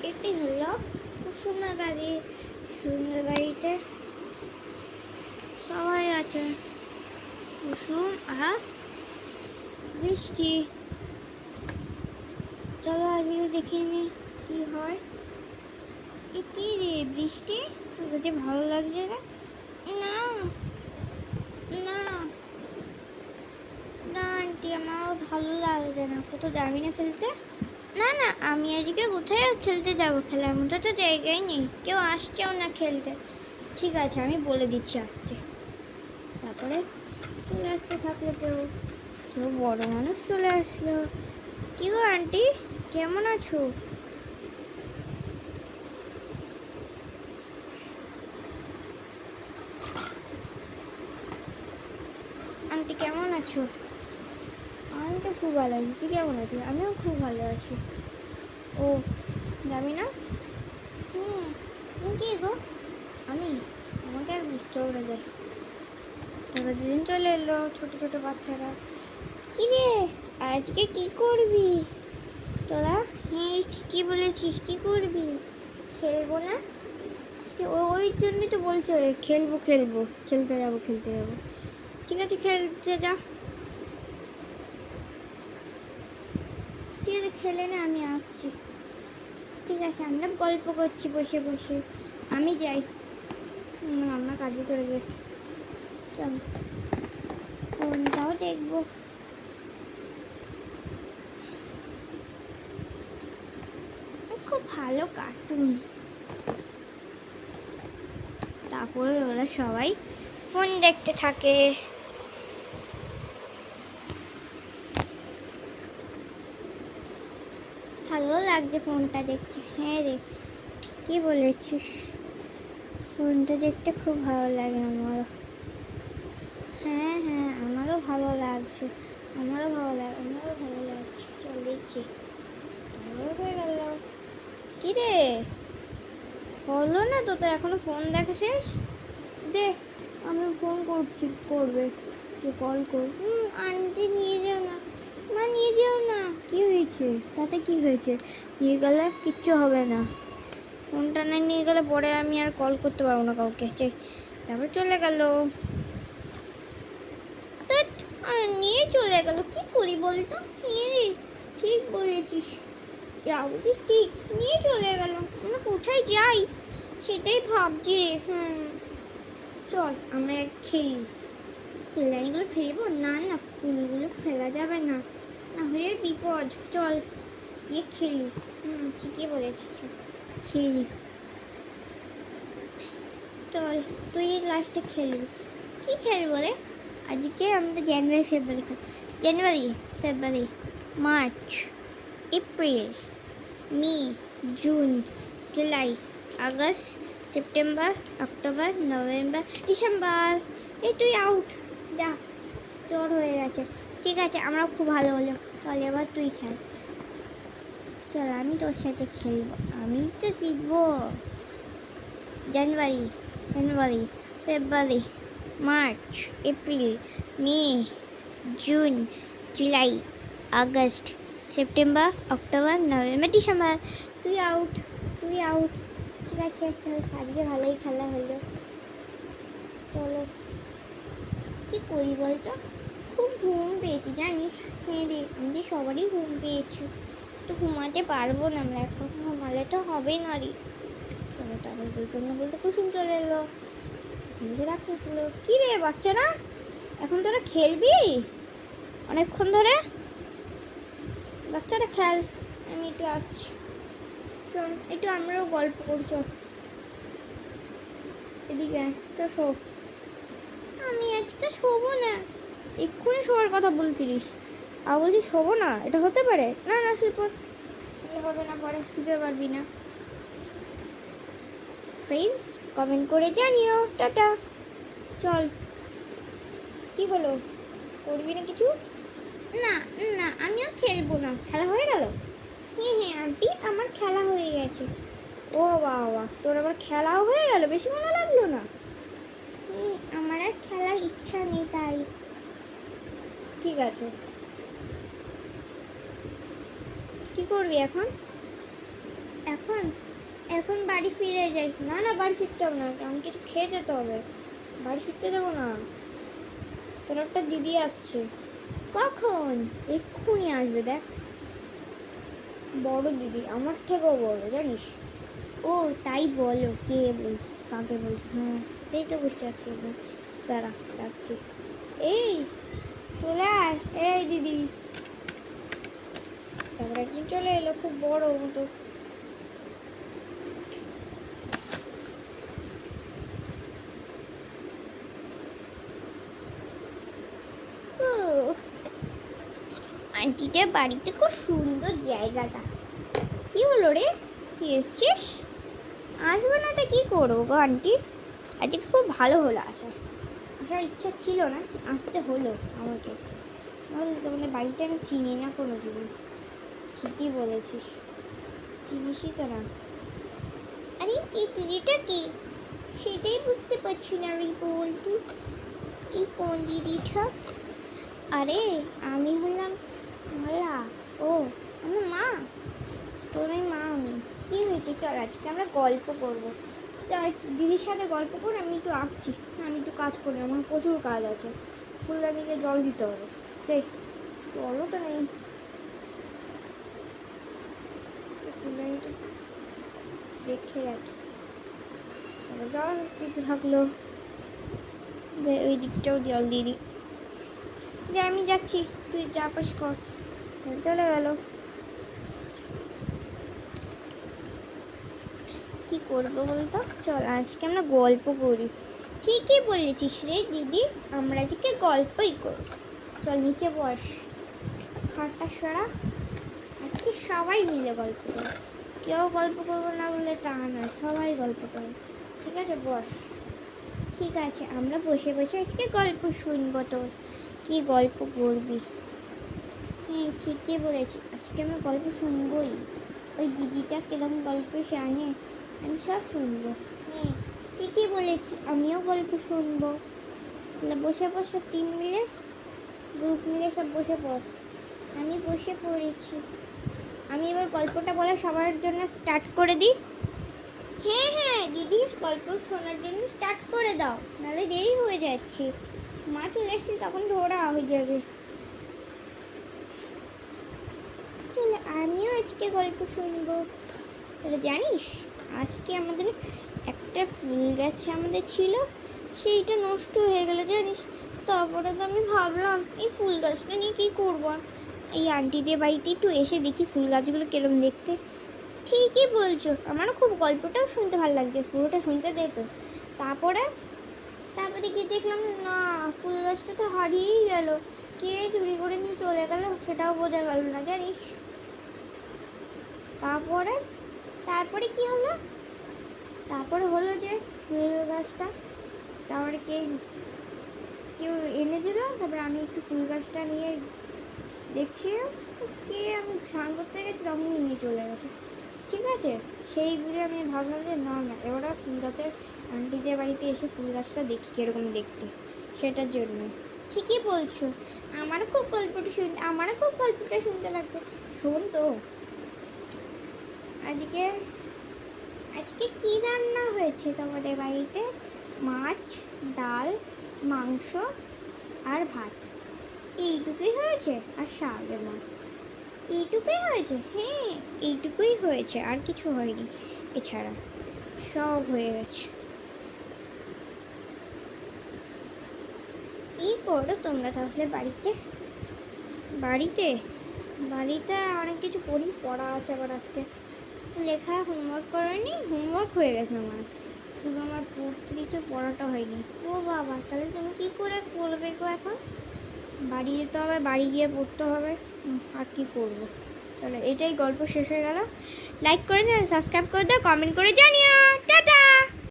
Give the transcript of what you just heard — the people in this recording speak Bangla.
এটি হলো কুসুমের বাড়ি। কুসুমের বাড়িতে সবাই আছে, কুসুম আর বৃষ্টি। চলো আজকে দেখে নি কি হয়। এ কি রে বৃষ্টি, তোর কাছে ভালো লাগছে না? না না না আন্টি, আমার ভালো লাগছে না, কোথাও যাবি না খেলতে? না না, আমি আজকে কোথায় খেলতে যাবো, খেলার মতো তো জায়গায় নেই, কেউ আসছেও না খেলতে। ঠিক আছে, আমি বলে দিচ্ছি আসতে, তারপরে চলে আসতে থাকলে কেউ কেউ বড় মানুষ চলে আসলো। কি গো আন্টি, কেমন আছো? আন্টি কেমন আছো? আমি তো খুব ভালো আছি, তুই কেমন আছিস? আমিও খুব ভালো আছি। ও যাবি না? হ্যাঁ। তুমি কি গো? আমি, আমাকে আর বুঝতে পারে যায়। ওরা দুদিন চলে এলো, ছোট ছোট বাচ্চারা। কি রে আজকে কি করবি তোরা? হ্যাঁ ঠিকই বলেছিস, কি করবি? খেলবো না? ওই জন্যই তো বলছে খেলবো খেলবো, খেলতে যাবো খেলতে যাবো। ঠিক আছে খেলতে যা, ঠিক আছে খেলে না, আমি আসছি। ঠিক আছে, আমরা গল্প করছি বসে বসে, আমি যাই, আমরা কাজে চলে যাই। চল ফোনটাও দেখবো। খুব ভালো কার্টুন। তারপরে ওরা সবাই ফোন দেখতে থাকে। ভালো লাগছে ফোনটা দেখতে। হ্যাঁ রে, কি বলেছিস, ফোনটা দেখতে খুব ভালো লাগে আমারও। হ্যাঁ হ্যাঁ, আমারও ভালো লাগছে, আমারও ভালো লাগছে। চল দেখছি, তারপর হয়ে গেল। কি রে হলো না তো, তোর এখনো ফোন দেখা শেষ? দে, আমি ফোন করছি, করবে যে কল কর। আন্টি নিয়ে যাও না, মা নিয়ে যাও না। কি হয়েছে, তাতে কি হয়েছে? নিয়ে গেলে কিচ্ছু হবে না, ফোনটা না নিয়ে গেলে পরে আমি আর কল করতে পারবো না কাউকে। তারপর চলে গেল, নিয়ে চলে গেল। কি করি বলতো? নিয়ে রে, ঠিক বলেছিস, যা বলছিস ঠিক, নিয়ে চলে গেল। আমরা কোথায় যাই সেটাই ভাবছি রে। চল আমরা খেলি। ফুলদানিগুলো ফেলবো না, না ফুলগুলো ফেলা যাবে না, না হলে বিপদ। চল গিয়ে খেলি। ঠিকই বলেছিস, চল খেলি। চল তুই লাস্টে খেলবি। কি খেলবো রে আজকে? আমাদের January, March, April, May, June, July, August, September, October, November, December. এই তুই আউট, যা, তোর হয়ে গেছে। ঠিক আছে, আমরা খুব ভালো হলো। তাহলে এবার তুই খেল। চল আমি তোর সাথে খেলবো, আমি তো জিতবো। January, February, March, April, May, June, July, August, September, October, November, December. তুই আউট, তুই আউট। ঠিক আছে চল, আজকে ভালোই খেলা হলো। চলো কী করি বলতো, খুব ঘুম পেয়েছি জানিস। হ্যাঁ রে, আমাদের সবারই ঘুম পেয়েছি, তো ঘুমাতে পারবো না আমরা এখন, ঘুমালে তো হবে না রে। চলো তারপর বলতে না বলতে কুসুম চলে এলো, বুঝে রাখছিল। কী রে বাচ্চারা, এখন তোরা খেলবি অনেকক্ষণ ধরে? বাচ্চারা খেল, আমি একটু আসছি। চল একটু আমরাও গল্প করি, চল এদিকে শো। আমি আজকে শোবো না। এক্ষুনি শোয়ার কথা বলছিলিস, আর বলছিস শোবো না? এটা হতে পারে না? না শুয়ে পড়, হবে না, পরে শুতে পারবি না। ফ্রেন্ডস কমেন্ট করে জানিও। টাটা। চল, কি হলো, করবি না কিছু? না না, আমিও খেলবো না, খেলা হয়ে গেল। হ্যাঁ আন্টি, আমার খেলা হয়ে গেছে। ও বাবা, তোর আবার খেলাও হয়ে গেল, বেশি মনে লাগলো না? আমার আর খেলার ইচ্ছা নেই তাই। ঠিক আছে, কি করবি এখন? এখন এখন বাড়ি ফিরে যাই। না না, বাড়ি ফিরতে হবে না, আমি কিছু খেয়ে যেতে হবে। বাড়ি ফিরতে দেবো না। তোর একটা দিদি আসছে। কখন? এক্ষুনি আসবে, দেখ। বড় দিদি, আমার থেকেও বড়, জানিস। ও তাই বলো, কে বলছো, কাকে বলছো? হ্যাঁ এই তো বুঝতে পারছি। দাঁড়া, ডাকছি। এই চলে আয়, এই দিদি। তারপর একজন চলে এলো, খুব বড় মতো। আন্টিটার বাড়িতে খুব সুন্দর জায়গাটা। কি হলো রে, এসছিস? আসবো না তো কি করবো গো আন্টি, আজকে খুব ভালো হলো আসার ইচ্ছা ছিল না, আসতে হলো আমাকে। বল, তোমাদের বাড়িটা আমি চিনি না কোনো দিন। ঠিকই বলেছিস, চিনিসই তো না। আরে এই দিদিটা কি, সেটাই বুঝতে পারছি না রে। বল তুই, এই কোন দিদিটা? আরে আমি হলাম মালা। ও আমার মা, তোর মা আমি। কি হয়েছে, চল আজকে আমরা গল্প করবো। চল দিদির সাথে গল্প কর, আমি একটু আসছি। আমি একটু কাজ করি, আমার প্রচুর কাজ আছে। ফুলদানিকে জল দিতে হবে। যাই, চলো তো নেই। ফুলদানিটা দেখে রাখি, জল দিতে থাকলো। যে ওই দিকটাও জল দিয়ে দিই। যে আমি যাচ্ছি, তুই যা পাস কর। চলে গেল। কি করবো বলতো, চল আজকে আমরা গল্প করি। ঠিকই বলেছিস রে দিদি, আমরা আজকে গল্পই করব। চল নিচে বস, খাটটা সরা। আজকে সবাই মিলে গল্প করব, কেউ গল্প করবো না বলে তা নয়, সবাই গল্প করবো। ঠিক আছে বস। ঠিক আছে, আমরা বসে বসে আজকে গল্প শুনবো। তোর কি গল্প করবি? হ্যাঁ ঠিকই বলেছি, আজকে আমরা গল্প শুনবোই। ওই দিদিটা কিরকম গল্প জানে, আমি সব শুনবো। হ্যাঁ ঠিকই বলেছি, আমিও গল্প শুনবো। তাহলে বসে বসে টিম মিলে, গ্রুপ মিলে সব বসে পড়। আমি বসে পড়েছি। আমি এবার গল্পটা বলা সবার জন্য স্টার্ট করে দিই। হ্যাঁ হ্যাঁ দিদি, গল্প শোনার জন্য স্টার্ট করে দাও, নাহলে দেরি হয়ে যাচ্ছে। মা চলে এসছে, তখন ধরা হয়ে যাবে। চলে আমিও আজকে গল্প শুনবো। তাহলে জানিস, আজকে আমাদের একটা ফুল গাছ আমাদের ছিল, সেইটা নষ্ট হয়ে গেল জানিস। তারপরে তো আমি ভাবলাম এই ফুল গাছটা নিয়ে কী করবো। এই আন্টিদের বাড়িতে একটু এসে দেখি ফুল গাছগুলো কিরম দেখতে। ঠিকই বলছো, আমারও খুব গল্পটাও শুনতে ভালো লাগছে, পুরোটা শুনতে দে তো। তারপরে কি দেখলাম, না ফুল গাছটা তো হারিয়েই গেল। কে চুরি করে নিয়ে চলে গেল সেটাও বোঝা গেল না জানিস। তারপরে কি হলো, তারপরে হলো যে ফুল গাছটা তারপরে কেউ এনে দিল। তারপরে আমি একটু ফুল গাছটা নিয়ে দেখছি, তো কে আমি স্নান করতে গেছি তখনই নিয়ে চলে গেছে। ঠিক আছে, সেই বুঝে আমি ভাবলাম যে না না, এবার ফুল গাছের আন্টিদের বাড়িতে এসে ফুল গাছটা দেখি কীরকম দেখতে, সেটার জন্য। ঠিকই বলছো, আমারও খুব গল্পটা শুনতে লাগবে। শোন তো, আজকে কি রান্না হয়েছে তোমাদের বাড়িতে? মাছ, ডাল, মাংস আর ভাত, এইটুকুই হয়েছে? আর শাক এবং এইটুকুই হয়েছে? হ্যাঁ এইটুকুই হয়েছে, আর কিছু হয়নি। এছাড়া সব হয়ে গেছে। কি করো তোমরা তাহলে বাড়িতে অনেক কিছু পড়া আছে। আবার আজকে লেখা হোমওয়ার্ক করেনি, হোমওয়ার্ক হয়ে গেছে আমার, শুধু আমার পড়তে কিছু পড়াটা হয়নি। ও বাবা, তাহলে তুমি কি করে পড়বে গো এখন? বাড়ি যেতে হবে, বাড়ি গিয়ে পড়তে হবে, আর কি করবো। চলো, এটাই গল্প শেষ হয়ে গেল। লাইক করে দাও, সাবস্ক্রাইব করে দাও, কমেন্ট করে জানিও। টাটা।